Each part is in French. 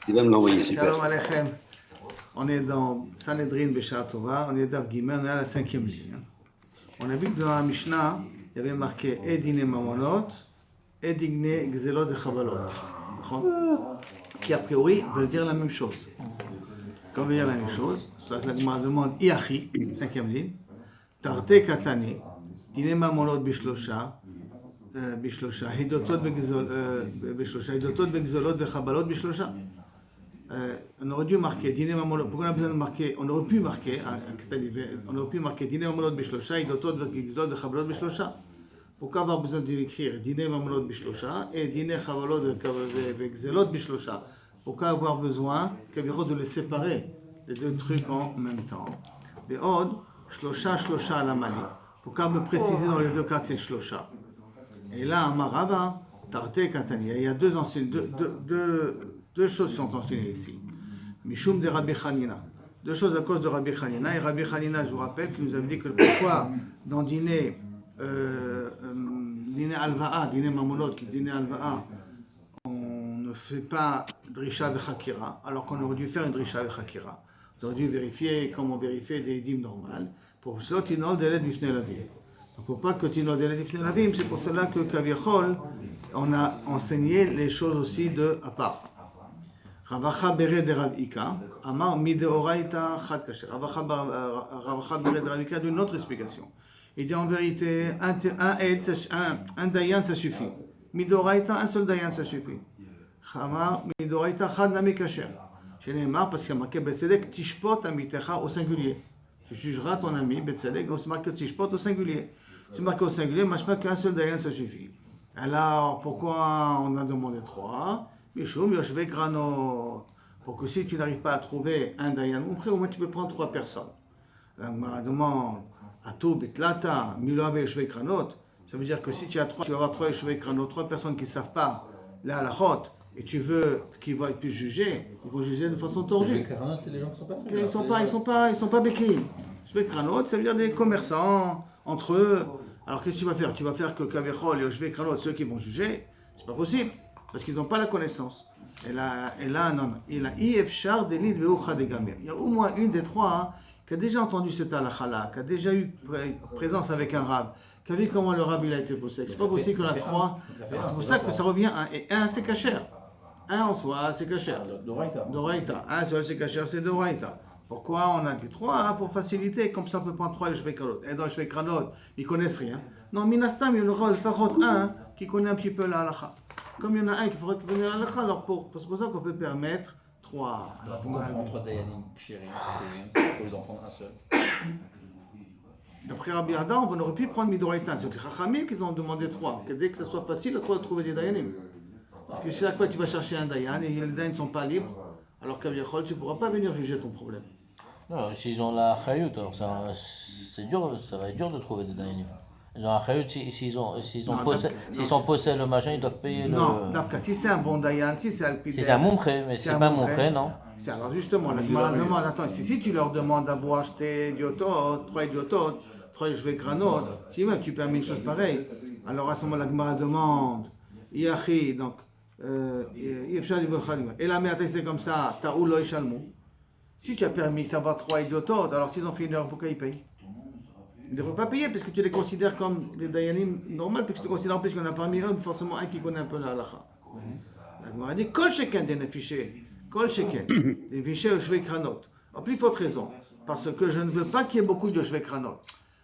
Il va me l'envoyer, super. Shalom Aleichem. On est dans Sanhedrin B'Shara Tova, on est Daf Gimel, on est à la 5e ligne. On a vu que dans la Mishnah, il y avait marqué Edine Mamonot, Edine Gzelot et Chavalot. Qui a priori veut dire la même chose. Quand veut dire la même chose, c'est que la Gemara demande Iachi, 5e ligne, Tarte Katani, Dine Mamonot Bishlosha, Bishlosha, Hidotot Begzolot et Chavalot Bishlosha. On aurait dû marquer Dine Mamonot. Pourquoi on a besoin de marquer? On aurait pu marquer Dine Mamonot Bishlosha, Hidotot Begzolot et Chavalot Bishlosha. Pourquoi avoir besoin d'écrire Dine Mamonot Bishlosha et Dine Chavalot Begzolot Bishlosha? Pourquoi avoir besoin de les séparer, les deux trucs en même temps? Et Od, Shlosha à la manie. Pourquoi me préciser dans les deux cas que c'est Shlosha? Et là, Amarava, Tarte Katani. Il y a deux choses qui sont enseignées ici. Mishum de Rabbi Hanina. Deux choses à cause de Rabbi Hanina. Et Rabbi Hanina, je vous rappelle, qu'il nous avait dit que pourquoi dans dîner Alva'a, dîner Mamonot, qui dîner Alva'a, on ne fait pas Drisha Bechakira, alors qu'on aurait dû faire une Drisha Bechakira. On aurait dû vérifier comment vérifier des dîmes normales. Pour cela, Tinol Delet Bifnei Lavim. Pour pas que Tinol Delet Bifnei Lavim, c'est pour cela que Kaviachol, on a enseigné les choses aussi à part. Ravacha Beret de Rav Ika, Amar Mideoraita Chad Kasher. Ravacha Beret de Rav Ika d'une autre explication. Il dit en vérité, un dayan ça suffit. Mideoraita, un seul dayan ça suffit. Amar Mideoraita Chad Nami Kasher. Je n'ai marre parce qu'il y a marqué Betsedek Tishpot Amitecha au singulier. Tu jugeras ton ami Betsedek, donc c'est marqué Tishpot au singulier. C'est marqué au singulier, mais je pense qu'un seul dayan ça suffit. Alors pourquoi on a demandé 3? Mishum Yoshvei Kranot. Pour que si tu n'arrives pas à trouver un dayan montré, au moins tu peux prendre 3 personnes. La demande Atou Bitlata, Miloave Yoshvei Kranot. Ça veut dire que si tu as 3, tu vas avoir 3 Yoshvei Kranot, 3 personnes qui ne savent pas la halachot, et tu veux qu'ils puissent juger, ils vont juger de façon tordue. Yoshvei Kranot, c'est des gens qui sont pas Ils sont pas béquilles. Yoshvei Kranot, ça veut dire des commerçants entre eux. Alors qu'est-ce que tu vas faire? Tu vas faire que Kaviachol et Yoshvei Kranot, ceux qui vont juger, c'est pas possible. Parce qu'ils n'ont pas la connaissance. Et là, non. Il y a au moins une des 3 qui a déjà entendu cette halakha, qui a déjà eu présence avec un rab, qui a vu comment le rab il a été posé. C'est pas possible qu'on a 3. C'est pour ça que ça revient à 1. Et 1, c'est kasher. 1 en soi, c'est kasher. Doraita. 1 seul, c'est kasher, c'est Doraita. Pourquoi on a dit 3? Pour faciliter, comme ça on peut prendre 3 Yoshvei Kranot. Et dans Yoshvei Kranot, ils connaissent rien. Non, Minastam, il y en aura le Farot 1 qui connaît un petit peu la halakha. Comme il y en a un qui faudrait connaître la halakha, alors c'est pour ça qu'on peut permettre 3. Alors pourquoi on prend 3 dayanim chéris au lieu d'en prendre un seul? D'après Rabbi Ada, on aurait pu prendre Midoraïtan. C'est les Chachamim qui ont demandé 3. Que dès que ce soit facile, à toi de trouver des dayanim. Parce que chaque fois que tu vas chercher un dayan et les dayans ne sont pas libres, alors qu'à Viachol, tu ne pourras pas venir juger ton problème. Non, s'ils ont la chayut, alors c'est dur, ça va être dur de trouver des dayanim. Ils ont la chayut, s'ils sont possèdés le machin, ils doivent payer le... Non, Dafka, si c'est un bon dayan, si c'est Alpidel... Si c'est un mumché, mais si c'est pas un mumché, non. Alors justement, la Gemara demande, attends, si tu leur demandes d'avoir acheté idiotot, 3 idiotot, 3 Yoshvei Kranot, si même tu permets une chose pareille, alors à ce moment la Gemara demande, Iachi, donc, et la mère c'est comme ça, Ta'ou lo ishalmu. Si tu as permis d'avoir 3 idiotot, alors s'ils ont fait une heure, pourquoi ils payent? Ils ne devraient pas payer parce que tu les considères comme des dayanim normaux, parce que tu considères en plus qu'il y en a parmi eux forcément un qui connaît un peu la halakha. La Gemara dit, Kol sheken des nefiché. Kol sheken, des fichés Yoshvei Kranot. En plus forte raison, parce que je ne veux pas qu'il y ait beaucoup de Yoshvei Kranot.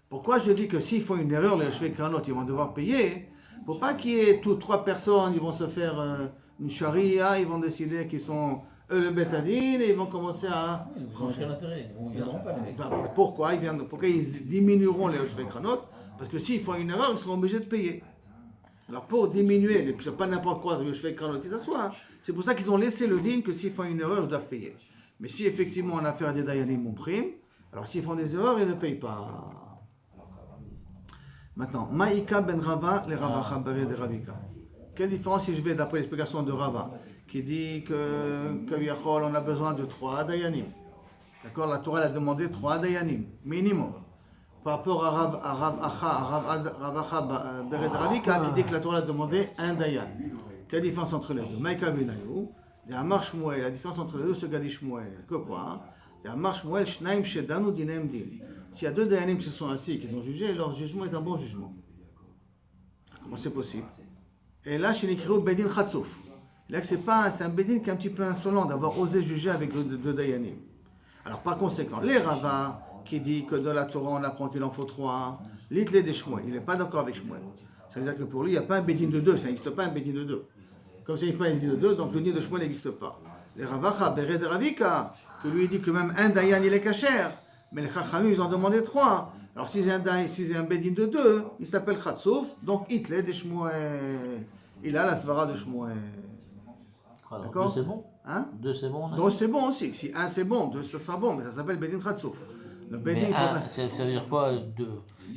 Pourquoi je dis que s'ils font une erreur, les Yoshvei Kranot, ils vont devoir payer? Pour pas qu'il y ait 3 personnes, ils vont se faire une charia, ils vont décider qu'ils sont eux le bétadine et ils vont commencer à... Ils n'ont aucun intérêt, ils ne viendront pas les mecs. Pourquoi ils diminueront les Yoshvei Kranot? Parce que s'ils font une erreur, ils seront obligés de payer. Alors pour diminuer, pas n'importe quoi de Yoshvei Kranot qui s'assoit, c'est pour ça qu'ils ont laissé le din que s'ils font une erreur, ils doivent payer. Mais si effectivement on a affaire à des dayanim mon prime, alors s'ils font des erreurs, ils ne payent pas. Maintenant, Maïka ben Rava, les Rava Chabere de Ravika. Quelle différence si je vais d'après l'explication de Rava, qui dit que Viachol, on a besoin de 3 dayanim. D'accord, la Torah a demandé 3 dayanim, minimum. Par rapport à Rav Acha Bered Ravika qui dit que la Torah a demandé un dayan. Quelle différence entre les deux? Maïka Vinayou, Il y a Amar Shmuel, la différence entre les deux, ce qu'a dit Shmuel. Que quoi? Il y a Amar Shmuel, Shnaim Shedanu Dinem Din. S'il y a deux Dayanim qui se sont assis et qui ont jugé, leur jugement est un bon jugement. Comment c'est possible? Et là, chez l'écrireau Bedin Khatsouf. Là, c'est un Bedin qui est un petit peu insolent d'avoir osé juger avec deux Dayanim. Alors, par conséquent, les Rava qui dit que dans la Torah, on apprend qu'il en faut 3, l'Itlé des Shmuel, il n'est pas d'accord avec Shmuel. Ça veut dire que pour lui, il n'y a pas un Bedin de 2, ça n'existe pas un Bedin de 2. Comme ça, il n'y a pas un Bedin de 2, donc le din de Shmuel n'existe pas. Les Ravacha, Bered Ravika, que lui dit que même un Dayan, il est kasher, mais les Chachamim, ils ont demandé 3. Alors, si c'est un Bedin de 2, il s'appelle Khatsouf, donc Itlé des Shmuel. Il a la svara de Shmuel. Alors, D'accord? 2 c'est bon? Hein? 2 c'est bon? Donc c'est bon aussi. Si un c'est bon, 2 ça sera bon, mais ça s'appelle Bedin Khatsouf. Le Bedin, il faudra... ça veut dire quoi? 2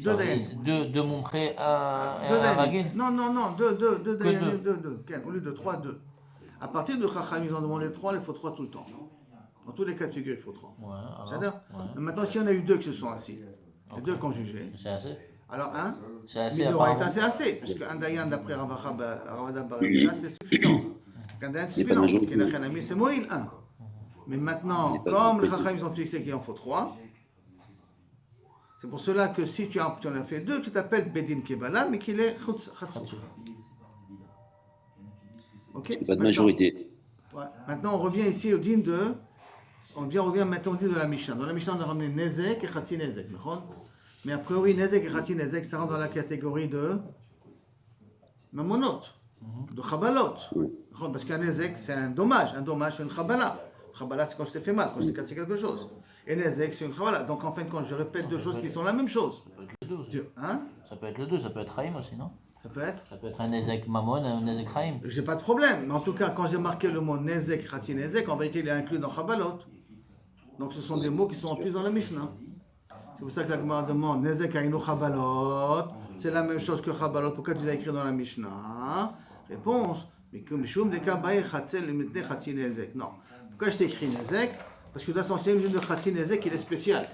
Deux Moumkhé, un Dayanim. Ragin? Non, 2 Dayanim, deux. 2. Au lieu de 3, 2. À partir de Chacham, ils ont demandé 3, il faut 3 tout le temps. Dans tous les cas de figure, il faut 3. Ouais, alors, C'est-à-dire, ouais. mais maintenant, si on a eu 2 qui se sont assis, les 2 qui ont jugé, C'est assez? alors un, C'est assez, Midoraïta, apparemment. c'est assez, puisque un Dayan d'après Ravada Barabia, c'est suffisant. Un Dayan, c'est suffisant. Kinachanami, c'est Moïl 1. Mais maintenant, comme les Chacham, ils ont fixé qu'il en faut 3, c'est pour cela que si tu en as fait 2, tu t'appelles Bedin Kebala, mais qu'il est Khatsouf. Ok? Pas de majorité. Ouais. Maintenant, on revient ici au din de. On revient maintenant au din de la Mishnah. Dans la Mishnah, on a ramené Nezek et Khatsi Nezek. Mais a priori, Nezek et Khatsi Nezek, ça rentre dans la catégorie de Mamonot, de Chabalot. Parce qu'un Nezek, c'est un dommage. Un dommage, c'est une Chabala. Chabala, c'est quand je t'ai fait mal, quand je t'ai cassé quelque chose. Et Nezek, c'est une Chabala. Donc en fin de compte, je répète deux choses qui sont la même chose. Ça peut être le 2 aussi. Hein? Ça peut être le 2, ça peut être Chaim aussi, non? Ça peut être. Ça peut être un Nezek Mamon, un Nezek Chaim. J'ai pas de problème. Mais en tout cas, quand j'ai marqué le mot Nezek, Khatsi Nezek, en vérité, il est inclus dans Chabalot. Donc ce sont des mots qui sont en plus dans la Mishnah. C'est pour ça que la Gemara demande Nezek Ainu Chabalot. C'est la même chose que Chabalot. Pourquoi tu l'as écrit dans la Mishnah? Réponse. Mais comme Shum de Kabaye Khatzel Limitne Khatsi Nezek. Non. Pourquoi je t'ai écrit Nezek? Parce que dans son sixième de Khatsi Nezek, il est spécial.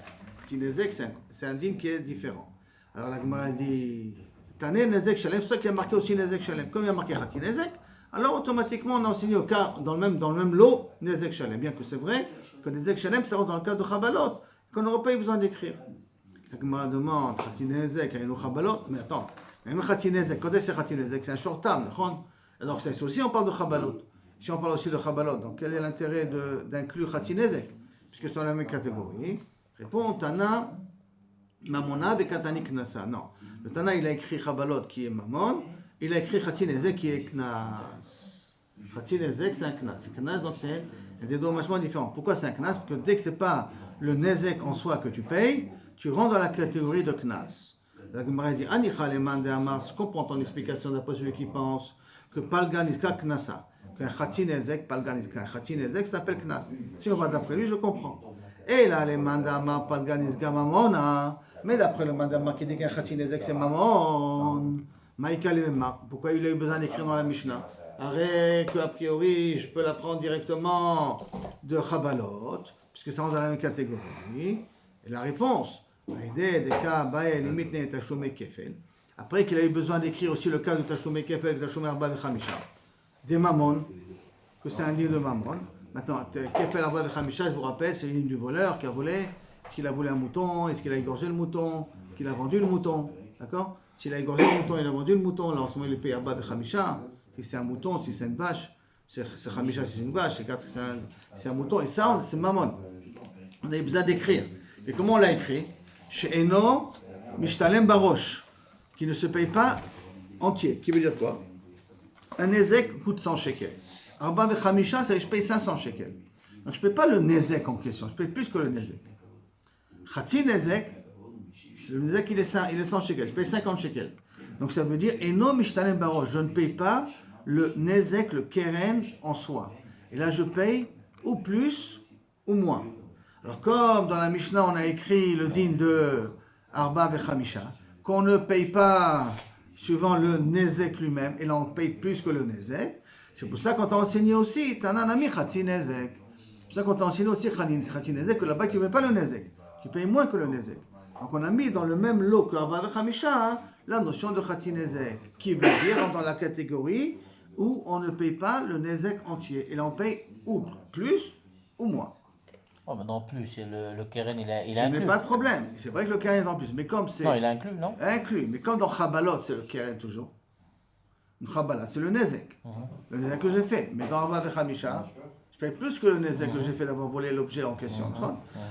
Khatsi Nezek, c'est un din qui est différent. Alors la Gemara dit Tané Nezek Shalem. C'est pour ça qu'il y a marqué aussi Nezek Shalem. Comme il y a marqué Khatsi Nezek, alors automatiquement on a enseigné au cas, dans le même lot, Nezek Shalem. Bien que c'est vrai que Nezek Shalem, ça rentre dans le cas de Chabalot, qu'on n'aurait pas eu besoin d'écrire. La Gemara demande Khatsi Nezek, Ainu Chabalot. Mais attends, même Khatsi Nezek, quand est-ce que Khatsi Nezek? C'est un short term. Alors c'est aussi, on parle de Chabalot. Si on parle aussi de Chabalot, donc quel est l'intérêt d'inclure Khatsi Nezek? Puisque c'est dans la même catégorie. Répond Tana Mamona Bekatani Knasa. Non. Le Tana, il a écrit Chabalot qui est Mamon. Il a écrit Khatsi Nezek qui est Knas. Khatsi Nezek, c'est un Knas. C'est Knas, donc c'est un dédommagement différent. Pourquoi c'est un Knas? Parce que dès que ce n'est pas le Nezek en soi que tu payes, tu rentres dans la catégorie de Knas. La Gemara dit Anicha Leman de Amar. Je comprends ton explication d'après celui qui pense que Palgan Iska Knasa. Qu'un Khatsi Nezek, Palgan Iska. Un Khatsi Nezek s'appelle Knas. Si on va d'après lui, je comprends. Et là, les mandamars Palgan Iska Mamona. Mais d'après le mandamar qui dit qu'un Khatsi Nezek c'est Mamon. Maïka Lememar. Pourquoi il a eu besoin d'écrire dans la Mishnah? Arrête, a priori, je peux l'apprendre directement de Chabalot, puisque ça rentre dans la même catégorie. Et la réponse, après qu'il a eu besoin d'écrire aussi le cas de Tashumé Kefel, de Tashumé Arba Vechamisha, des Mammon, que c'est un livre de Mammon. Maintenant, Kefel Arba Vechamisha, je vous rappelle, c'est l'île du voleur qui a volé. Est-ce qu'il a volé un mouton? Est-ce qu'il a égorgé le mouton? Est-ce qu'il a vendu le mouton? D'accord? S'il a égorgé le mouton, il a vendu le mouton, alors en ce moment il est payé Arba Vechamisha. Si c'est un mouton, si c'est une vache, c'est Khamisha, si c'est une vache, c'est un mouton, et ça, c'est Mammon. On a eu besoin d'écrire. Et comment on l'a écrit? Chez Eno, Mishtalem Barosh, qui ne se paye pas entier. Qui veut dire quoi? Un Nezek coûte 100 shekels. Arba Vechamisha, ça veut dire que je paye 500 shekels. Donc je ne paye pas le Nezek en question, je paye plus que le Nezek. Khatsi Nezek, le Nezek il est 100 shekels, je paye 50 shekels. Donc ça veut dire Eno Mishtalem Barosh, je ne paye pas le Nezek, le Keren en soi. Et là je paye ou plus ou moins. Alors comme dans la Mishnah on a écrit le din de Arba Vechamisha, qu'on ne paye pas suivant le Nezek lui-même, et là on paye plus que le Nezek, c'est pour ça qu'on t'a enseigné aussi Tananami Khatsi Nezek. C'est pour ça qu'on t'a enseigné aussi Khatsi Nezek, que là-bas tu ne payes pas le Nezek, tu payes moins que le Nezek. Donc on a mis dans le même lot que Arba Vechamisha la notion de Khatsi Nezek, qui veut dire dans la catégorie où on ne paye pas le nezek entier. Et là, on paye ou plus ou moins. Oh, mais non plus, le keren, il a Je n'ai inclus. pas de problème. C'est vrai que le keren est en plus. Mais comme c'est Non, il a inclus, non? inclus, mais comme dans Chabalot, c'est le keren toujours. Une Chabala, c'est le nezek. Le nezek que j'ai fait. Mais dans Arba Vechamisha, je paye plus que le nezek que j'ai fait d'avoir volé l'objet en question.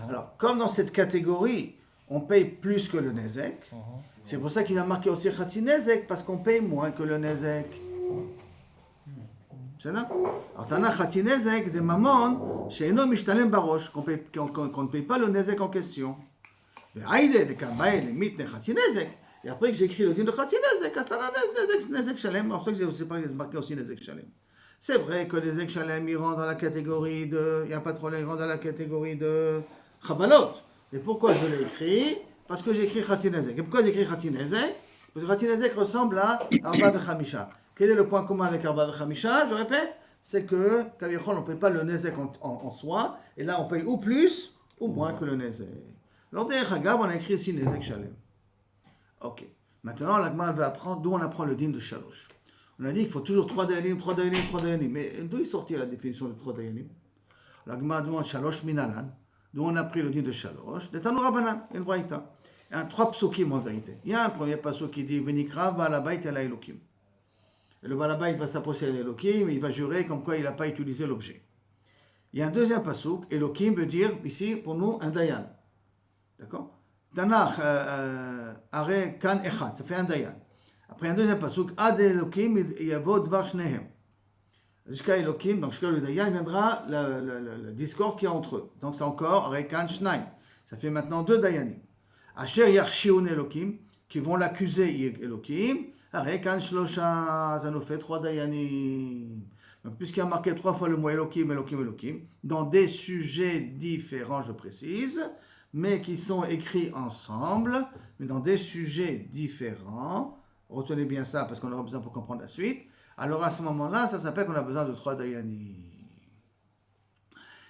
Alors, comme dans cette catégorie, on paye plus que le nezek, c'est pour ça qu'il a marqué aussi Khati Nezek, parce qu'on paye moins que le nezek. C'est là. Alors, Tana Khati Nezek, des mamon, chez Eno Mishtalem Barosh, qu'on ne paye pas le nezek en question. Mais Aïde, des Kabaï, les mythes, Khati Nezek. Et après que j'écris le din de Khati Nezek, Astana Nezek Shalem, c'est pour ça que j'ai aussi marqué aussi Nezek Shalem. C'est vrai que les Nezek Shalem, ils rentrent dans la catégorie de. Il n'y a pas de problème, ils rentrent dans la catégorie de Chabalot. Et pourquoi je l'ai écrit? Parce que j'ai écrit Khati Nezek. Et pourquoi j'ai écrit Khati Nezek? Parce que Khati Nezek ressemble à Arba Bechamisha. Quel est le point commun avec Arba Bechamisha? Je répète, c'est que, on ne paye pas le Nezek en soi, et là on paye ou plus ou moins que le Nezek. Alors, derrière Hagab, on a écrit ici Nezek Shalem. Ok. Maintenant, la Gemara va apprendre d'où on apprend le din de Shalosh. On a dit qu'il faut toujours 3 dayanim, 3 dayanim, 3 dayanim. Mais d'où est sortie la définition de 3 dayanim? La Gemara demande Shalosh minalan. D'où on a pris le din de Shalosh. De Tanoura Banan, une braïta. Il y a 3 psukim en vérité. Il y a un premier pasuk qui dit Venikra Baalabait el Elokim. Et le Baalabait va s'approcher de l'Elokim, il va jurer comme quoi il n'a pas utilisé l'objet. Il y a un deuxième pasuk, Elokim veut dire ici pour nous un dayan. D'accord? Tanach, Are Kan Echad, ça fait un dayan. Après un deuxième pasuk, Ad Elokim Yavo Dvar Shnehem. Jusqu'à Elokim, donc jusqu'à le dayan, viendra la discorde qu'il y a entre eux. Donc c'est encore Are Kan Shnaim. Ça fait maintenant 2 dayanim. Asher Yarshioun Elokim, qui vont l'accuser Elokim. Are Kan Shlosha, ça nous fait 3 dayanim. Donc puisqu'il y a marqué 3 fois le mot Elokim, Elokim, Elokim, dans des sujets différents, je précise, mais qui sont écrits ensemble, mais dans des sujets différents. Retenez bien ça parce qu'on aura besoin pour comprendre la suite. Alors à ce moment-là, ça s'appelle qu'on a besoin de 3 dayanim.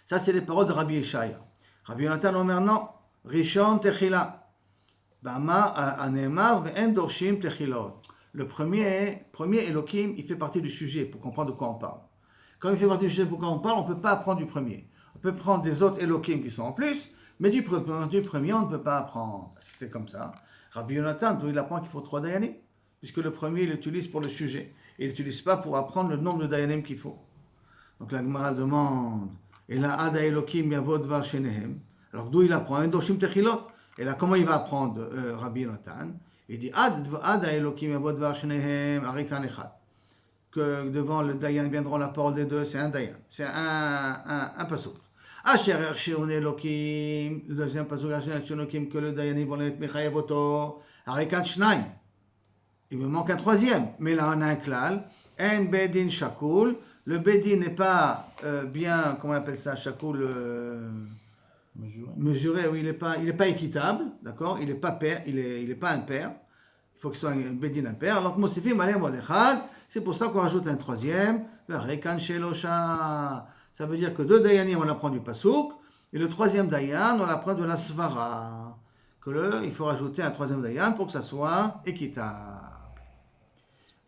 Ça, c'est les paroles de Rabbi Yeshaya. Rabbi Yonatan Omer non. Rishon techila. Bama anemar ve'en dorshim techilot. Le premier Elokim, il fait partie du sujet pour comprendre de quoi on parle. Comme il fait partie du sujet pour quoi on parle, on ne peut pas apprendre du premier. On peut prendre des autres Elokim qui sont en plus, mais du premier, on ne peut pas apprendre. C'est comme ça. Rabbi Yonatan, d'où il apprend qu'il faut 3 dayanim, puisque le premier, il l'utilise pour le sujet. Et il ne l'utilise pas pour apprendre le nombre de dayanim qu'il faut. Donc la Gemara demande, et là, Ada Elokim Yavod Var Shenehem. Alors d'où il apprend? Doshim Techilot. Et là, comment il va apprendre Rabbi Yonatan? Il dit, Ada Elokim Yavod Var Shenehem Arikan Echad. Que devant le dayan viendront la parole des deux, c'est un dayan. C'est un pasuk. Asher Ersheon Elokim, le deuxième pasuk, Asher Ersheon Elokim, que le dayanim vont être Mechayevoto, Arikan Shnaim. Il me manque un troisième, mais là on a un klal, En Bedin Shakul, le Bedin n'est pas bien, comment on appelle ça, Shakul, mesuré, oui, il n'est pas équitable, d'accord, il n'est pas pair, il est pas impair, il faut qu'il soit un Bedin impair, alors que Mosifim Alem Odechad, c'est pour ça qu'on rajoute un troisième, Rekan Shelosha. Ça veut dire que 2 dayanim, on apprend du pasouk, et le troisième dayan, on apprend de la svara. Il faut rajouter un troisième dayan pour que ça soit équitable.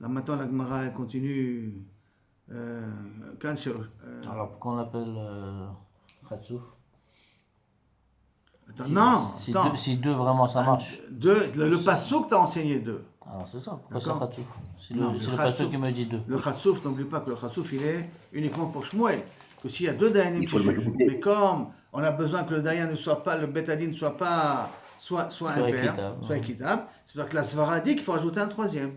Là maintenant, la Gemara continue. Alors pourquoi on l'appelle Khatsouf? Attends, non. Si 2 vraiment ça marche. Le pasouk t'a enseigné 2. Alors c'est ça, pourquoi c'est Khatsouf? C'est Non, le pasuk qui me dit 2. Le Khatsouf, n'oublie pas que le Khatsouf, il est uniquement pour Shmuel. Que s'il y a 2 dayanim qui jugent, mais comme on a besoin que le dayan ne soit pas, le betadin ne soit pas, soit impair, soit équitable, c'est pour que la svara dit qu'il faut ajouter un troisième.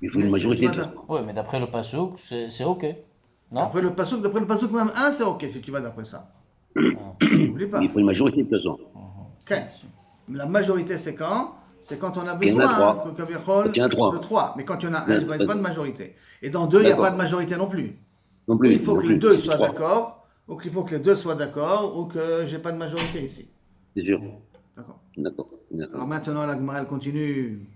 Il faut une majorité de... Oui, mais d'après le pasuk, c'est ok. Non? D'après le pasuk, même 1, c'est ok si tu vas d'après ça. N'oublie pas. Il faut une majorité de toute façon. Ok. La majorité, c'est quand? C'est quand on a besoin de 3. Mais quand il y en a 1, il n'y a pas de majorité. Et dans 2, il n'y a pas de majorité non plus. Non plus. Il faut que les deux soient d'accord, ou qu'il faut que les deux soient d'accord, ou que j'ai pas de majorité ici. C'est sûr. D'accord. Alors maintenant, la Gemara, elle continue.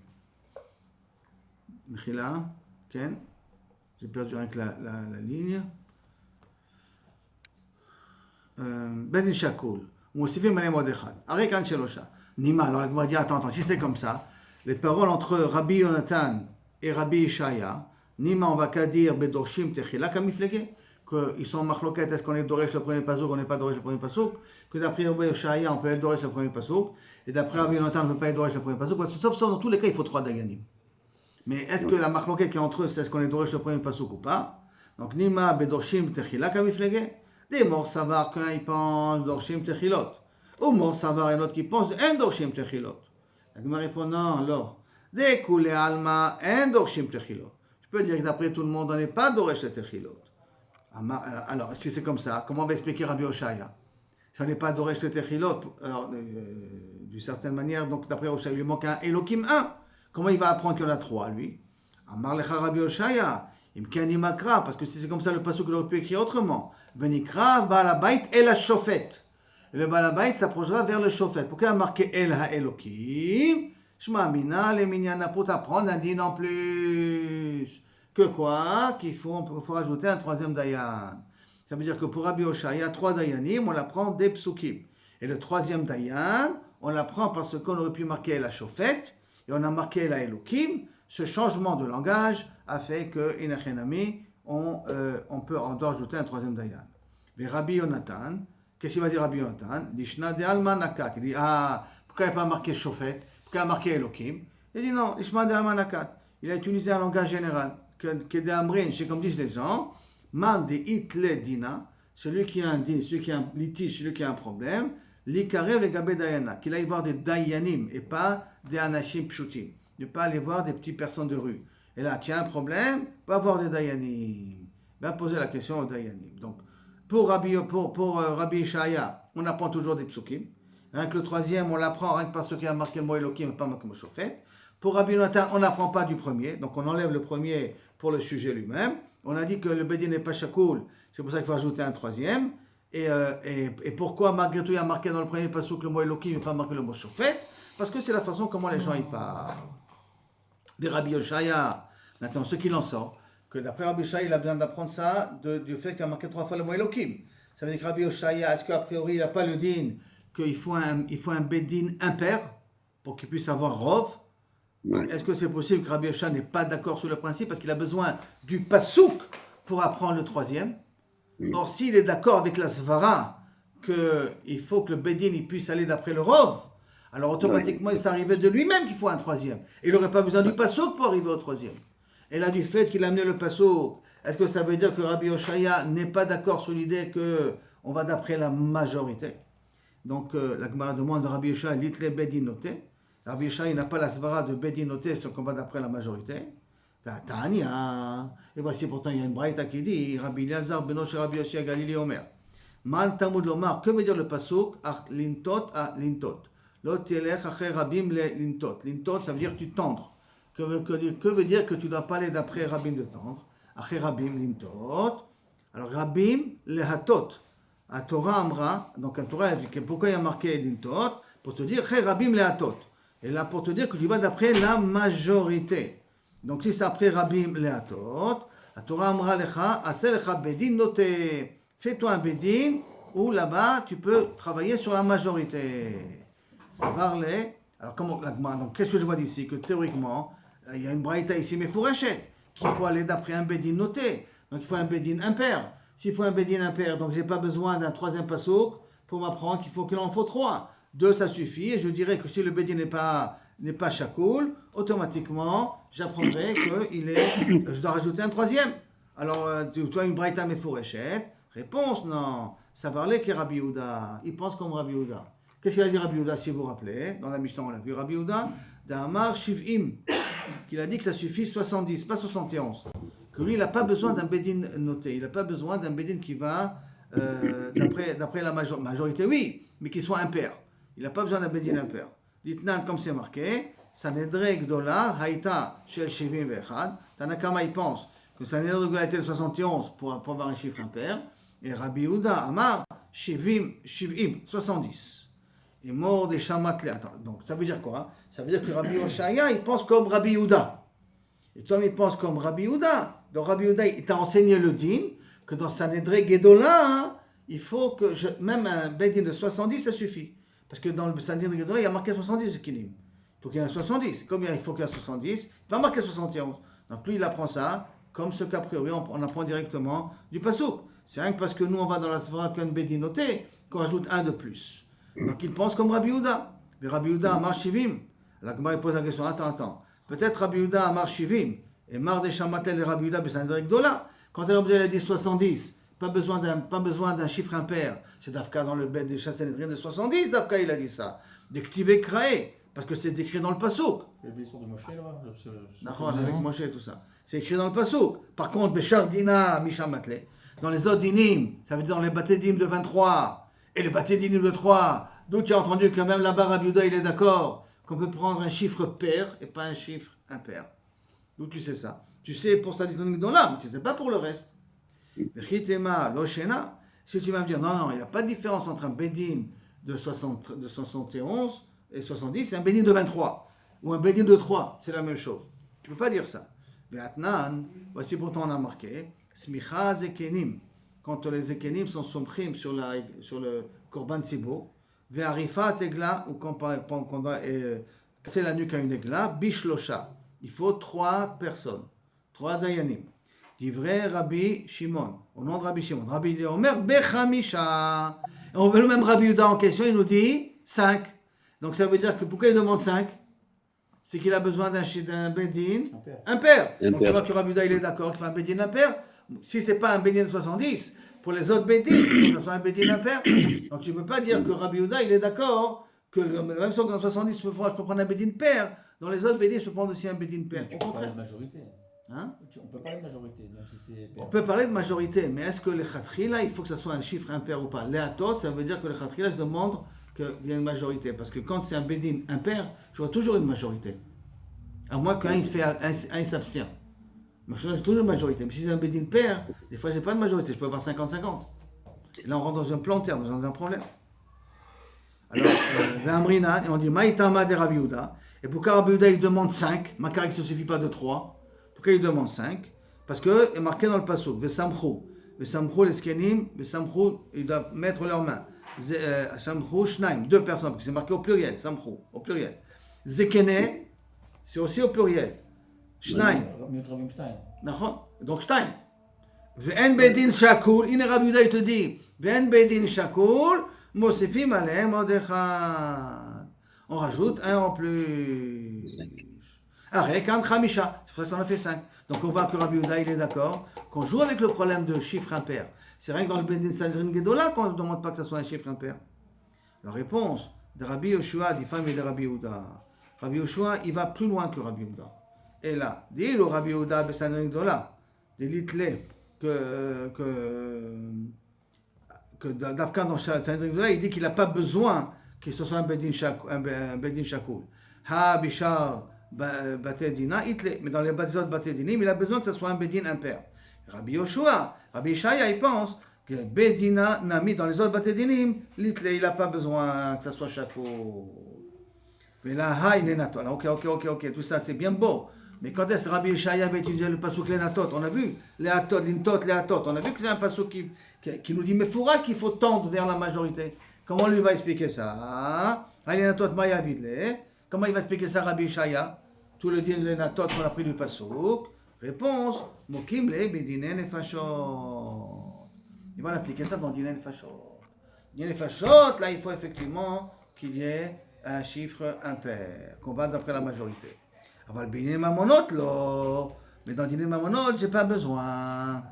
Mechila, Ken. J'ai perdu avec la ligne. Ben Shakul. Mosifim Malem Odechad. Arekan Shelosha. Nima. Alors la Gemara dit, attends, si c'est comme ça, les paroles entre Rabbi Yonatan et Rabbi Yeshaya, Nima, on va qu'à dire Bedoshim Techila Kamiflege, qu'ils sont en marloquette, est-ce qu'on est Doresh le premier pasouk, on n'est pas Doresh le premier pasouk, que d'après Rabbi Yoshaya, on peut être Doresh le premier pasouk, et d'après Rabbi Yonatan, on ne peut pas être Doresh le premier pasouk. Sauf dans tous les cas, il faut 3 dayanim. Mais est-ce que la marloquette qui est entre eux, c'est est-ce qu'on est Doresh le premier pasouk ou pas? Donc, Nima, Bedoshim Techila Kamiflege, des morts savar qu'un il pense Dorshim Techilot, ou morts savar et l'autre qui pense en Dorshim Techilot. La Gemara répond non, alors, des coulées alma en Dorshim Techilot. Je peux dire que d'après tout le monde, on n'est pas Doresh le Techilot. Alors, si c'est comme ça, comment on va expliquer Rabbi Oshaya? Si on n'est pas Doresh le Techilot, alors, d'une certaine manière, donc d'après Oshaya, il lui manque un Elohim 1. Comment il va apprendre qu'il y en a 3, lui? Amar lecha Rabbi Oshaya, imkani makra, parce que si c'est comme ça, le pasuk, il aurait pu écrire autrement. Venikra, balabait, el ha-shofet. Le balabait s'approchera vers le shofet. Pourquoi il a marqué el ha-Elohim? Shma mina, les minyana, pour t'apprendre un din en plus. Que quoi? Qu'il faut rajouter un 3e dayan. Ça veut dire que pour Rabbi Oshaya, 3 dayanim, on l'apprend des psukim. Et le 3e dayan, on l'apprend parce qu'on aurait pu marquer la shofet, et on a marqué la Elohim. Ce changement de langage a fait que, inachenami, on doit ajouter un 3e dayan. Mais Rabbi Yonatan, qu'est-ce qu'il va dire Rabbi Yonatan? Lishna de alma nakat. Il dit, pourquoi il n'a pas marqué shofet? Pourquoi il a marqué Elohim? Il dit non, Lishna de alma nakat. Il a utilisé un langage général. Que de amrin, c'est comme disent les gens, man de itle dina, celui qui a un din, celui qui a un litige, celui qui a un problème, l'ikarev le gabe dayana, qu'il aille voir des dayanim et pas des anashim pshutim, ne pas aller voir des petites personnes de rue. Et là, tu as un problème, va voir des dayanim, va poser la question aux dayanim. Donc, pour Rabbi Ishaya, on apprend toujours des psukim. Rien que le 3e, on l'apprend rien que parce qu'il a marqué le mot Elohim et pas marqué le mot shofet. Pour Rabbi Yonatan, on n'apprend pas du premier, donc on enlève le premier pour le sujet lui-même. On a dit que le Bedin n'est pas shakoul, c'est pour ça qu'il faut ajouter un 3e. Et pourquoi malgré tout il y a marqué dans le premier pasuk le mot Elohim et pas marqué le mot shofet? Parce que c'est la façon comment les gens y parlent. De Rabbi Yoshaya, maintenant ce qu'il en sort, que d'après Rabbi Yoshaya, il a besoin d'apprendre ça du fait qu'il a marqué 3 fois le mot Elohim. Ça veut dire que Rabbi Yoshaya, est-ce qu'a priori il n'a pas le din qu'il faut un Bedin impair pour qu'il puisse avoir rov? Est-ce que c'est possible que Rabbi Yoshaya n'est pas d'accord sur le principe parce qu'il a besoin du pasouk pour apprendre le 3e? Or, s'il est d'accord avec la svara qu'il faut que le bedin il puisse aller d'après le rov, alors automatiquement il s'arrivait de lui-même qu'il faut un 3e. Il n'aurait pas besoin du pasouk pour arriver au 3e. Et là, du fait qu'il a amené le pasouk, est-ce que ça veut dire que Rabbi Yoshaya n'est pas d'accord sur l'idée qu'on va d'après la majorité? Donc, la Gemara demande à Rabbi Yoshaya, l'itle bedin noté. Rabbi Yoshaya n'a pas la svara de bedin noté, c'est qu'on va d'après la majorité. Et voici pourtant il y a une braïta qui dit Rabbi Elazar beno shel Rabbi Yoshia Galili Omer Man tamud lomar, que veut dire le pasuk lintot lintot lo telech acher rabim le lintot. Lintot ça veut dire tu tendre. Que veut dire que tu dois pas aller d'après rabim de tendre? Acher rabim lintot. Alors rabim le hatot. A Torah amra, donc un Torah pourquoi il y a marqué lintot? Pour te dire acher rabim le hatot. Et là pour te dire que tu vas d'après la majorité. Donc si c'est après Rabim Leatot, la Torah Amra Lecha, Aseh Lecha Bedin noté. Fais-toi un Bedin où là-bas tu peux travailler sur la majorité. Ça parle. Alors donc qu'est-ce que je vois d'ici? Que théoriquement, il y a une braïta ici, mais Fourachet, qu'il faut aller d'après un Bedin noté. Donc il faut un Bedin impair. S'il faut un Bedin impair, donc j'ai pas besoin d'un 3e pasouk pour m'apprendre qu'il en faut 3. 2 ça suffit, et je dirais que si le Bedin n'est pas shakoul, automatiquement, j'apprendrai que je dois rajouter un 3e. Alors, tu as une braïta mefourachet. Réponse, non. Ça parlait que Rabbi Yehuda. Il pense comme Rabbi Yehuda. Qu'est-ce qu'il a dit Rabbi Yehuda, si vous vous rappelez? Dans la Mishnah, on l'a vu. Rabbi Yehuda, d'Amar Shiv'im, qu'il a dit que ça suffit 70, pas 71. Que lui, il n'a pas besoin d'un bedin noté. Il n'a pas besoin d'un bedin qui va d'après la majorité, oui, mais qui soit impair. Il n'a pas besoin d'un bedin impair. Dites-nan, comme c'est marqué, Sanedre Gdola, Haïta, Shel Shivim Vechad. Tanakama, il pense que Sanedre Gdola était de 71 pour avoir un chiffre impair. Et Rabbi Yehuda, Amar, Shivim, 70. Et mort des Shamat. Donc, ça veut dire quoi? Ça veut dire que Rabbi Yoshaya, il pense comme Rabbi Yehuda. Et comme il pense comme Rabbi Yehuda, donc Rabbi Yehuda, il t'a enseigné le din, que dans Sanedre Gdola, il faut que même un bedin de 70, ça suffit. Parce que dans le Sanedre Gdola, il y a marqué 70 équilibre. Il faut qu'il y ait un 70. Combien il faut qu'il y ait un 70? Il va marquer 71. Donc lui, il apprend ça comme ce qu'a priori on apprend directement du Passouk. C'est rien que parce que nous on va dans la Svara qu'un Bédin noté qu'on rajoute un de plus. Donc il pense comme Rabbi Yehuda. Mais Rabbi Yehuda Amar Shivim. La Gemara pose la question, attends. Peut-être Rabbi Yehuda Amar Shivim et Mar des Shamatel et Rabbi Yehuda Bessanedrik Gdola. Quand Rabbi Yehuda a dit 70, pas besoin d'un chiffre impair. C'est Dafka dans le bête des Chassanedrin de 70, Dafka il a dit ça. D'Ektivé Kraé, parce que c'est écrit dans le Passouk. C'est l'histoire de Moshe là-bas. D'accord, avec Moshe et tout ça. C'est écrit dans le Passouk. Par contre, Béchar Dina Mishamatle, dans les autres dinim, ça veut dire dans les Batédim de 23 et les Batédim de 3, d'où tu as entendu que même là-bas, Rabbi Yehuda, il est d'accord qu'on peut prendre un chiffre pair et pas un chiffre impair. D'où tu sais ça? Tu sais pour ça, dans là, mais tu ne sais pas pour le reste. Chitema Loshena, si tu vas me dire, non, il n'y a pas de différence entre un Bédin de 71 et 70, c'est un Bédin de 23, ou un Bédin de 3, c'est la même chose. Tu ne peux pas dire ça. Ve'atnan, voici pourtant on a marqué, Smicha Zekenim, quand les Zekenim sont somprim sur le Korban Tzibour, Ve'arifa Tegla, ou quand on doit casser la nuque à une Egla, Bishlosha, il faut 3 personnes, 3 Dayanim. Divrei Rabbi Shimon, au nom de Rabbi Shimon. Rabbi Omer Bechamisha. On veut le même Rabbi Yehuda en question, il nous dit 5. Donc ça veut dire que pourquoi il demande 5? C'est qu'il a besoin d'un Bédin impair. Donc tu vois que Rabbi Yehuda il est d'accord qu'il fait un Bédin impair. Si ce n'est pas un Bédin de 70, pour les autres Bédin, il faut que ce soit un Bédin impair. Donc tu ne peux pas dire que Rabbi Yehuda il est d'accord que même si dans 70 je peux prendre un Bédin pair, dans les autres Bédin je peux prendre aussi un Bédin pair. On peut parler de majorité. Hein? On peut parler de majorité, même si c'est... On peut parler de majorité, mais est-ce que les khatrila, il faut que ça soit un chiffre impair ou pas? Léatot, ça veut dire que les khatrila, je demande qu'il y ait une majorité. Parce que quand c'est un bédin impair, je vois toujours une majorité. À moins qu'un il s'abstient. Mais j'ai toujours une majorité. Mais si c'est un bédin pair, des fois, je n'ai pas de majorité. Je peux avoir 50-50. Et là, on rentre dans un plantaire, dans un problème. Alors, Amrina, et on dit Maïtama de Rabbi Yehuda. Et pourquoi Rabbi Yehuda, il demande 5? Ma caractère ne suffit pas de 3. Pourquoi il demande 5? Parce que est marqué dans le passouk, Vesamchou, les skenim, Vesamchou, ils doivent mettre leurs mains. Samchou, Shnaim, 2 personnes, parce que c'est marqué au pluriel, Samchou, au pluriel. Zekene, c'est aussi au pluriel. Shnaim. Donc Shnaim. Ve'en bedin shakul, in Rabbi Yehuda il te dit, Ve'en bedin shakul, mosifim alem odechad. On rajoute un en plus. Arrête, quand Khamisha, c'est pour ça qu'on a fait 5. Donc on voit que Rabbi Yehuda il est d'accord qu'on joue avec le problème de chiffre impair. C'est rien que dans le Bédin Sanhedrin Gedola qu'on ne demande pas que ce soit un chiffre impair. La réponse de Rabbi Yoshua, dit femme de Rabbi Yehuda. Rabbi Yoshua, il va plus loin que Rabbi Yehuda. Et là, dit le Rabbi Yehuda Bessanhedrin Gedola, de l'itlé que Dafka dans Sanhedrin Gedola, il dit qu'il n'a pas besoin que ce soit un Bédin Shakoul. Ha Bishar Batédina, Itle. Mais dans les autres Batédinim, il a besoin que ce soit un Bédin impair. Rabbi Yoshua, Rabbi Ishaya, il pense que Bédina Nami, dans les autres Batédinim, l'Itle, il n'a pas besoin que ce soit Shakoul. Mais là, ha, il est natot. Ok, tout ça c'est bien beau. Mais quand est-ce que Rabbi Ishaya va utiliser le passouk les natot? On a vu les atot, l'intot, les atot. On a vu que c'est un passouk qui nous dit, mais fourra qu'il faut tendre vers la majorité. Comment lui va expliquer ça? Comment il va expliquer ça, Rabbi Ishaya? Tout le din le natot qu'on a pris du passouk. Réponse, mokim le bedine nefashot. Il va appliquer ça dans dine nefashot. Dine nefashot, là il faut effectivement qu'il y ait un chiffre impair, qu'on va d'après la majorité. Aval bine mamonot lo. Mais dans dine mamonot, j'ai pas besoin.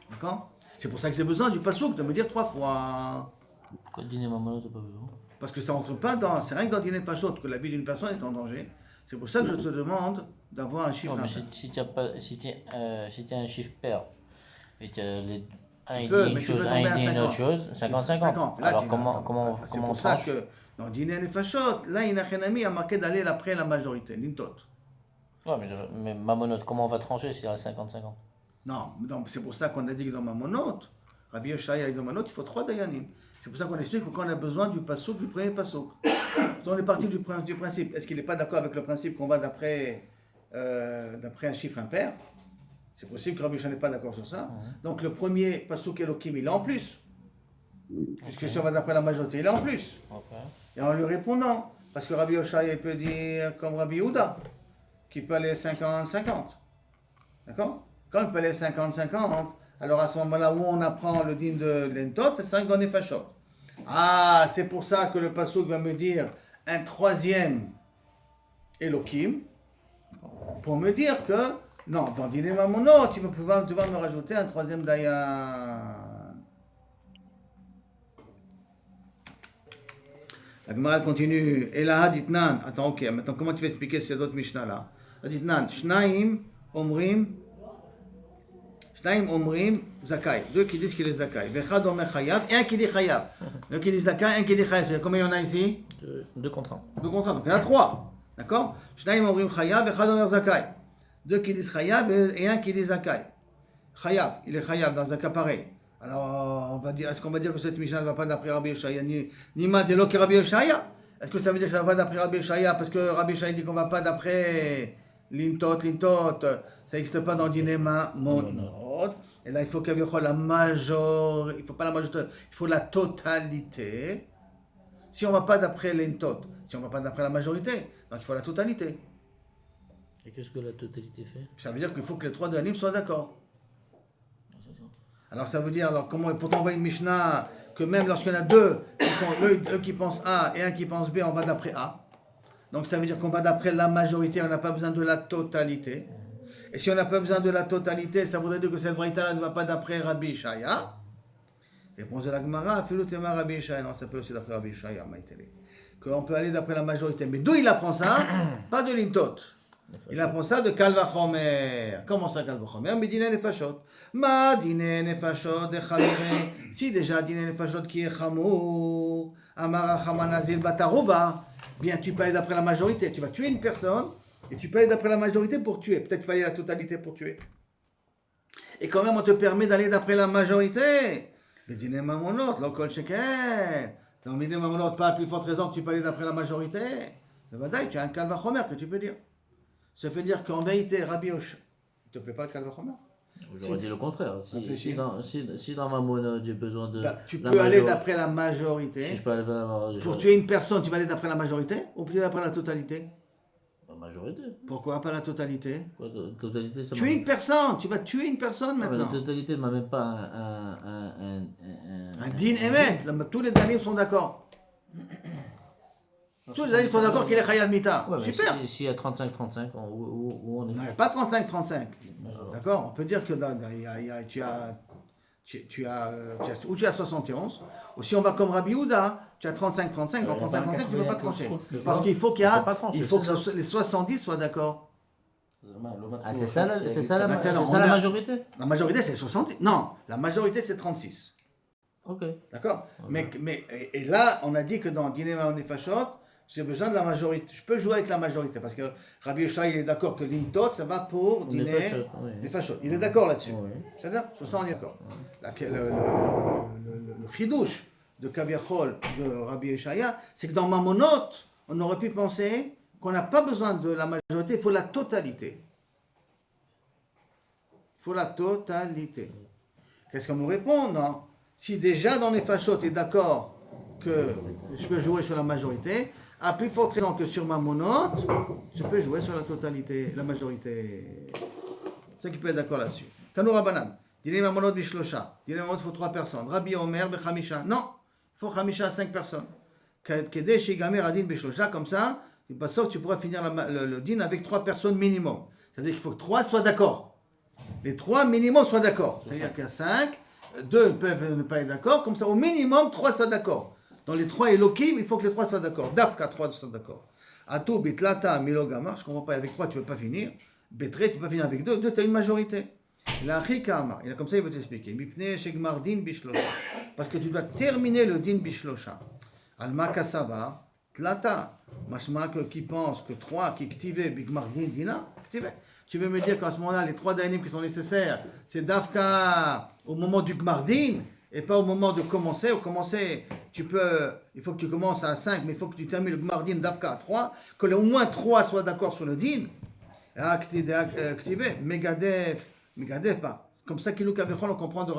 D'accord? C'est pour ça que j'ai besoin du passouk, de me dire 3 fois. Pourquoi dîner maman, t'as pas besoin? Parce que ça rentre pas dans. C'est rien que dans dîner pachot que la vie d'une personne est en danger. C'est pour ça que je te demande d'avoir un chiffre. Non, mais si tu as un chiffre pair, et que un il dit une chose, un il dit une autre chose, 50-50. Alors comment c'est on pour ça tranche? que dans dîner nefashot, là, Inachenami a marqué d'aller après la majorité, l'intot. Ouais, mais mamonote, comment on va trancher s'il y a 50-50? Non, c'est pour ça qu'on a dit que dans Mamonot, Rabbi Yoshaya et dans Mamonot, il faut 3 dayanim. C'est pour ça qu'on explique qu'on a besoin du passouk, du premier passouk. On est parti du principe. Est-ce qu'il n'est pas d'accord avec le principe qu'on va d'après un chiffre impair? C'est possible que Rabbi Yoshaya n'est pas d'accord sur ça. Donc le premier passouk Elohim, il est en plus. Puisque si on va d'après la majorité, il est en plus. Et en lui répondant, parce que Rabbi Yoshaya peut dire comme Rabbi Yehuda, qui peut aller 50-50. D'accord? Quand il peut aller 50-50, alors à ce moment-là où on apprend le din de l'entot, c'est 5 dans les fachot. Ah, c'est pour ça que le pasuk va me dire un troisième Elohim, pour me dire que, non, dans Dîner Mamonot, tu vas me rajouter un troisième Dayan. La Gemara continue. Et là, Haditnan. Attends, ok. Maintenant, comment tu vas expliquer ces autres Mishnah là? Haditnan. Shnaim Omrim. Shnaim Omrim Zakai. Deux qui disent qu'il est Zakai. Vechad Omer Chayav. Et un qui dit Chayav. Un qui dit Zakai, un qui dit Chayav. Combien il y en a ici? Deux contre un. Deux contrats. Donc il y en a trois. D'accord? Shnaim Omrim Chayav. Vechad Omer Zakai. Deux qui disent Chayav et un qui dit Zakai. Chayav. Il est Chayav dans un cas pareil. Alors, on va dire, est-ce qu'on va dire que cette Mishnah ne va pas d'après Rabbi Yoshaya ni Madelo que Rabbi Yoshaya? Est-ce que ça veut dire que ça ne va pas d'après Rabbi Yoshaya parce que Rabbi Yoshaya dit qu'on ne va pas d'après l'intot, ça n'existe pas dans Dinema Monot. Et là, il faut qu'il y ait la majorité, il ne faut pas la majorité, il faut la totalité. Si on ne va pas d'après l'intot, si on ne va pas d'après la majorité, donc il faut la totalité. Et qu'est-ce que la totalité fait? Ça veut dire qu'il faut que les trois d'Anim soient d'accord. Alors ça veut dire, alors comment, pourtant on voit une Mishnah que même lorsqu'il y en a deux qui pensent A et un qui pense B, on va d'après A. Donc ça veut dire qu'on va d'après la majorité, on n'a pas besoin de la totalité. Et si on n'a pas besoin de la totalité, ça voudrait dire que cette braïta ne va pas d'après Rabbi Ishaya. Réponse de la Gemara, Filutema Rabbi Ishaya, non, ça peut aussi d'après Rabbi Ishaya, Maïtele. Qu'on peut aller d'après la majorité. Mais d'où il apprend ça? Pas de l'intot. Il apprend ça de Kalvachomer. Comment ça Kalvachomer? Mais dîner les fachot. Ma dîner les fachot de Chamire. Si déjà dîner les fachot qui est Chamour. Amara Chamanazil Batarouba. Bien, tu peux aller d'après la majorité. Tu vas tuer une personne et tu peux aller d'après la majorité pour tuer. Peut-être qu'il fallait la totalité pour tuer. Et quand même, on te permet d'aller d'après la majorité. Le dîner mamonot, l'okol sheken. Dans le dîner mamonot, pas à plus forte raison que tu peux aller d'après la majorité. Le vadaï, tu as un Kalvachomer que tu peux dire. Ça veut dire qu'en vérité, Rabbi Yoshaya, il ne te plaît pas le Kalvachomer? J'aurais dit le contraire. Si dans ma monode, j'ai besoin de. Tu peux aller d'après la majorité. Si je peux aller vers la majorité. Pour tuer une personne, tu vas aller d'après la majorité ou plutôt d'après la totalité? La majorité. Pourquoi pas la totalité? Quoi, totalité, ça Tuer une personne, tu vas tuer une personne mais maintenant. la totalité ne m'a même pas Un din emet, tous les danim sont d'accord. Tous les danim sont d'accord qu'il est chayav mita. Ouais, Super. S'il y a 35-35, où on est? Non, il n'y a pas 35-35. D'accord? On peut dire que tu as 71, ou si on va comme Rabbi Houda, tu as 35-35, dans 35-35, tu ne peux pas trancher. Parce qu'il faut que les 70 soient d'accord. Ah, c'est ça la Maintenant, majorité? La majorité, c'est 70. Non, la majorité, c'est 36. Ok. D'accord? Et là, on a dit que dans Dîner Mamonot Fachot, j'ai besoin de la majorité. Je peux jouer avec la majorité parce que Rabbi Yoshaya, il est d'accord que l'intot, ça va pour dîner les fachot. Il est d'accord là-dessus. Oui. C'est-à-dire, sur ça, on est d'accord. Le chidouche de Kaviachol de Rabbi Yoshaya, c'est que dans Mamonot, on aurait pu penser qu'on n'a pas besoin de la majorité, il faut la totalité. Il faut la totalité. Qu'est-ce qu'on nous répond? Non. Si déjà dans les fachot, tu es d'accord que je peux jouer sur la majorité, à plus forte raison que sur ma monote, je peux jouer sur la totalité, la majorité. C'est ça qui peut être d'accord là-dessus. Tanou Rabbanan, dîner ma monote bishlosha. Dîner ma monote, il faut 3 personnes. Rabbi Omer bechamisha. Non, il faut chamisha à 5 personnes. Kedé shigamer adin bishlosha, comme ça, sauf que tu pourras finir le din avec 3 personnes minimum. Ça veut dire qu'il faut que 3 soient d'accord. Les 3 minimum soient d'accord. C'est-à-dire qu'il y a 5, 2 peuvent ne pas être d'accord, comme ça au minimum 3 soient d'accord. Dans les 3 Elohim, il faut que les 3 soient d'accord. Dafka, 3 soient d'accord. Atou, bitlata, milogama, je ne comprends pas, avec 3 tu ne peux pas finir. Betre, tu ne peux pas finir avec 2, 2 tu as une majorité. La Rikama, comme ça il va t'expliquer. Mipne, shegmar din bishlosha. Parce que tu dois terminer le din bishlosha. Alma kasaba, tlata, mashma qui pense que 3 qui ktive, bigmar din dina, ktive. Tu veux me dire qu'à ce moment-là, les 3 dayanim qui sont nécessaires, c'est Dafka au moment du gmardin, et pas au moment de commencer. Au commencer, il faut que tu commences à 5, mais il faut que tu termines le gmardin d'Afka à 3, que au moins 3 soient d'accord sur le din. Activé, Megadef, pas. Comme ça qu'il nous on comprend de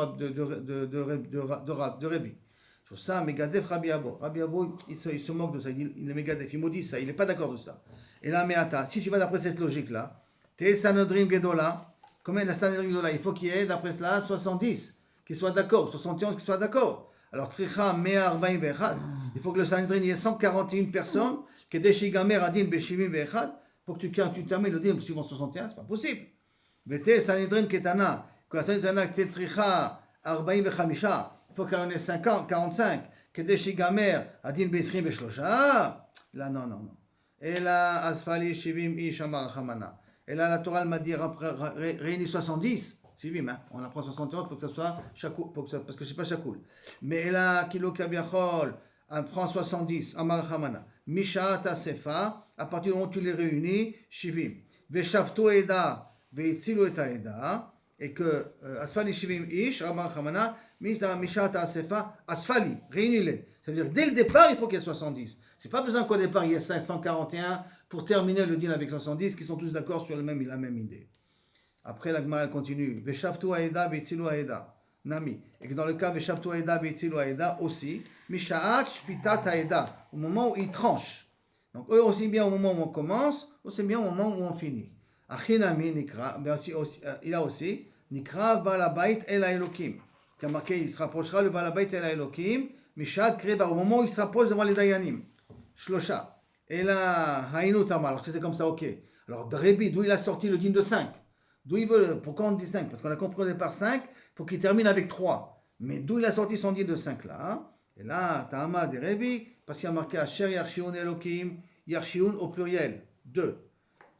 Rabbi. Sur ça, Megadef, Rabbi Abo. Rabbi Abo, il se moque de ça, il est Megadef, il maudit ça, il n'est pas d'accord de ça. Et là, Meata, si tu vas d'après cette logique-là, t'es Sanodrim Gedola, Combien la Sanhedrin Gdola? Il faut qu'il y ait, d'après cela, 70 qui soient d'accord, 71 qui soient d'accord. Alors, Tzricha Mea 41, il faut que le Sanhedrin y ait 141 personnes, que des Shigamer Adin Beshivim Vechad, pour que tu termines le din suivant 61, c'est pas possible. Vete Sanhedrin Ketana, que la Sanhedrin Tzricha 45, il faut qu'il y en ait 50, 45, que des Shigamer Adin Beshivim Veshlosha. Là, non. Et là, Asfali Shivim Ish Amar Hamana. Et là, la Torah m'a dit réunis 70. Shivim, hein. On apprend 71 pour que ça soit chakoul, parce que c'est pas chakoul. Mais là, Kilo Kabiachol, on prend 70, Amar Hamana. Misha Tasefa, à partir du moment où tu les réunis, Shivim. Veshavto Eda, Veitzilu et Eda. Et que Asfali Shivim Ish, Amar Hamana, Misha Tasefa, Asfali, réunis-les. Ça veut dire dès le départ, il faut qu'il y ait 70. C'est pas besoin qu'au départ, il y ait 541 pour terminer le din avec 70, qui sont tous d'accord sur la même idée. Après, la Gemara continue. Veshavtu Aeda, Veitzilu Aeda. Nami. Et que dans le cas Veshavtu Aeda, Veitzilu Aeda aussi, Misha'at Shpitat Aeda, au moment où il tranche. Donc, eux aussi bien au moment où on commence, aussi bien au moment où on finit. Achinami Nikra, il y a aussi Nikra Balabait El Elokim, qui a marqué, il se rapprochera le Balabait El Elokim, Misha'at Kreva, au moment où il se rapproche devant les Dayanim. Shlosha. Et là, Haïnou Tamar. Alors, c'était comme ça, ok. Alors, Rebi, d'où il a sorti le din de 5? D'où il veut, pourquoi on dit 5? Parce qu'on a compris au départ 5, pour qu'il termine avec 3. Mais d'où il a sorti son din de 5 là? Et là, Ta'ama de Rebi, parce qu'il y a marqué Asher Yarshioun Elokim, Yarshioun au pluriel. 2.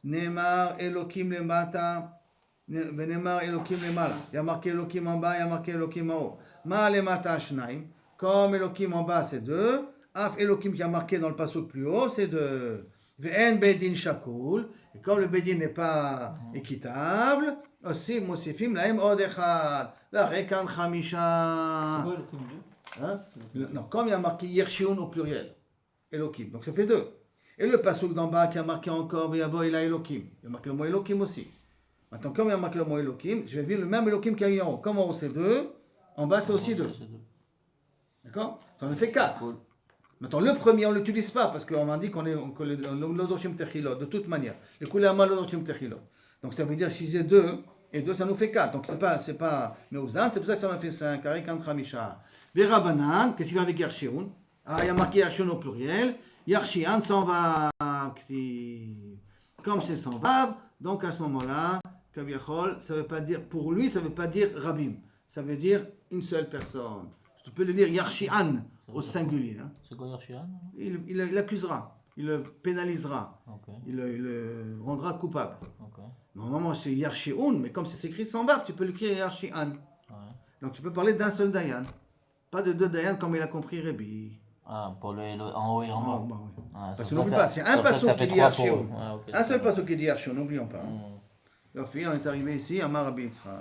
Neymar Elokim Lemata, Neymar Elokim Lemala. Il y a marqué Elokim en bas, il y a marqué Elokim en haut. Ma Lemata Shnaim. Comme Elokim en bas, c'est 2. Af Elokim qui a marqué dans le passouk plus haut, c'est 2. Ve'en bedin shakul. Et comme le bedin n'est pas équitable, aussi mosifim lahem od echad. Ve'rekan chamisha. C'est quoi le coup de 2? Non, comme il y a marqué Yershioun au pluriel, Elokim, donc ça fait 2. Et le passouk d'en bas qui a marqué encore Ve'yavo ila Elokim. Il y a marqué le mot Elokim aussi. Maintenant, comme il y a marqué le mot Elokim, je vais vivre le même Elokim qu'il y a en haut. Comme en haut c'est 2, en bas c'est aussi 2. D'accord? Ça en fait 4. Maintenant, le premier, on ne l'utilise pas parce qu'on m'a dit qu'on est l'odoshim techilot, de toute manière. Le kulama l'odoshim techilot. Donc ça veut dire si j'ai 2, et 2 ça nous fait 4. Donc c'est pas meuzan, c'est pour ça que ça en fait 5. Arikan Khamisha. Verabanan, qu'est-ce qu'il y a avec Yarshioun? Ah, il y a marqué Yarshioun au pluriel. Yarshian s'en va. Comme c'est sans vav, donc à ce moment-là, Kaviachol, ça veut pas dire, pour lui, ça ne veut pas dire Rabim. Ça veut dire une seule personne. Tu peux le dire Yarshian au singulier. Hein. C'est quoi Yarshian? Il accusera, il le pénalisera, Okay. il le rendra coupable. Okay. Normalement c'est Yarshiun, mais comme c'est écrit sans vav, tu peux l'écrire Yarshian. Ouais. Donc tu peux parler d'un seul Dayan, pas de 2 Dayan comme il a compris Rebi. Ah, pour en haut et en bas. Bah oui. Ah, Parce c'est que pour n'oublie ça pas, que c'est ça- un pour ça que passouk ça qui fait dit 3 pour- Yarshiun. Ouais, ok, Un seul ça- passouk qui dit Yarshiun, n'oublions pas. Hmm. Alors, on est arrivé ici à Marabi Yitzhak.